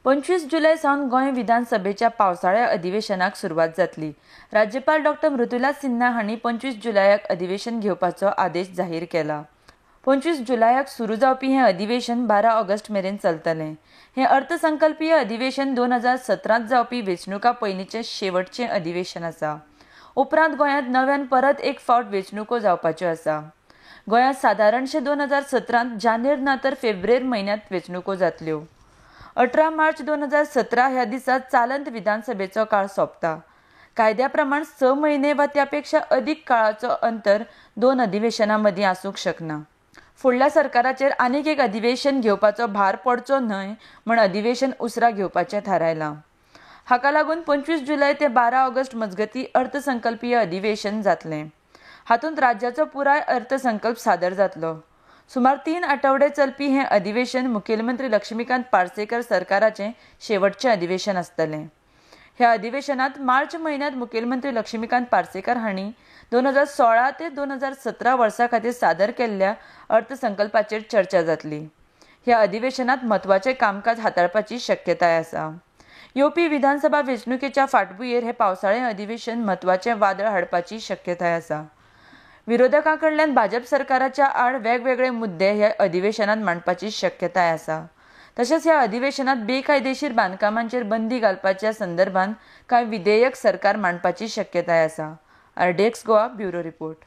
25 जुलै सावन गोंय विधानसभेच्या पावसाळ्या अधिवेशनाक सुरवात जातली। राज्यपाल डॉ. मृदुला सिन्हा हांणी 25 जुलयाक अधिवेशन घेवपाचो आदेश जाहीर केला। 25 जुलयाक सुरू जावपी हे अधिवेशन 12 ऑगस्ट मेरेन चलतलें। हे अर्थसंकल्पीय अधिवेशन 2017 जावपी वेंचणुका पयलींचे शेवटचें अधिवेशन आसा। उपरांत गोंयांत नव्यान परत एक फावट वेंचणुको जावपाच्यो आसा। गोंयांत सादारणशे 2017 जानेर ना तर फेब्रेर म्हयन्यांत वेंचणुको जातल्यो। 18 मार्च 2017 ह्या दिसा चालंत विधानसभेचो काळ सोंपता। कायद्या प्रमाण 6 म्हयने वा त्यापेक्षा अदीक काळाचो अंतर दोन अधिवेशनां मदीं आसूंक शकना। फुडल्या सरकाराचेर आनीक एक अधिवेशन घेवपाचो भार पडचो न्हय म्हूण अधिवेशन उसरां घेवपाचें थारायलां। हाका लागून 25 जुलै ते 12 ऑगस्ट मजगतीं अर्थसंकल्पीय अधिवेशन जातलें। हातूंत राज्याचो पुराय अर्थसंकल्प सादर जातलो। सुमार 3 आठवडे चलपी हें अधिवेशन मुखेलमंत्री लक्ष्मीकांत पार्सेकर सरकाराचें शेवटचें अधिवेशन आसतलें। ह्या अधिवेशनांत मार्च म्हयन्यांत मुखेलमंत्री लक्ष्मीकांत पार्सेकर हांणी 2016 ते 2017 वर्सा खातीर सादर केल्ल्या अर्थसंकल्पाचेर चर्चा जातली। ह्या अधिवेशनांत म्हत्वाचें कामकाज हाताळपाची शक्यताय आसा। येवपी विधानसभा वेंचणुकेच्या फाटभुंयेर हे पावसाळें अधिवेशन म्हत्वाचें वादळ हाडपाची शक्यताय आसा। विरोधकां कडल्यान भाजप सरकाराच्या आड वेगवेगळे मुद्दे ह्या अधिवेशनांत मांडपाची शक्यताय आसा। तशेंच ह्या अधिवेशनांत बेकायदेशीर बांदकामांचेर बंदी घालपाच्या संदर्भात कांय विधेयक सरकार मांडपाची शक्यताय आसा। RDX Goa bureau report.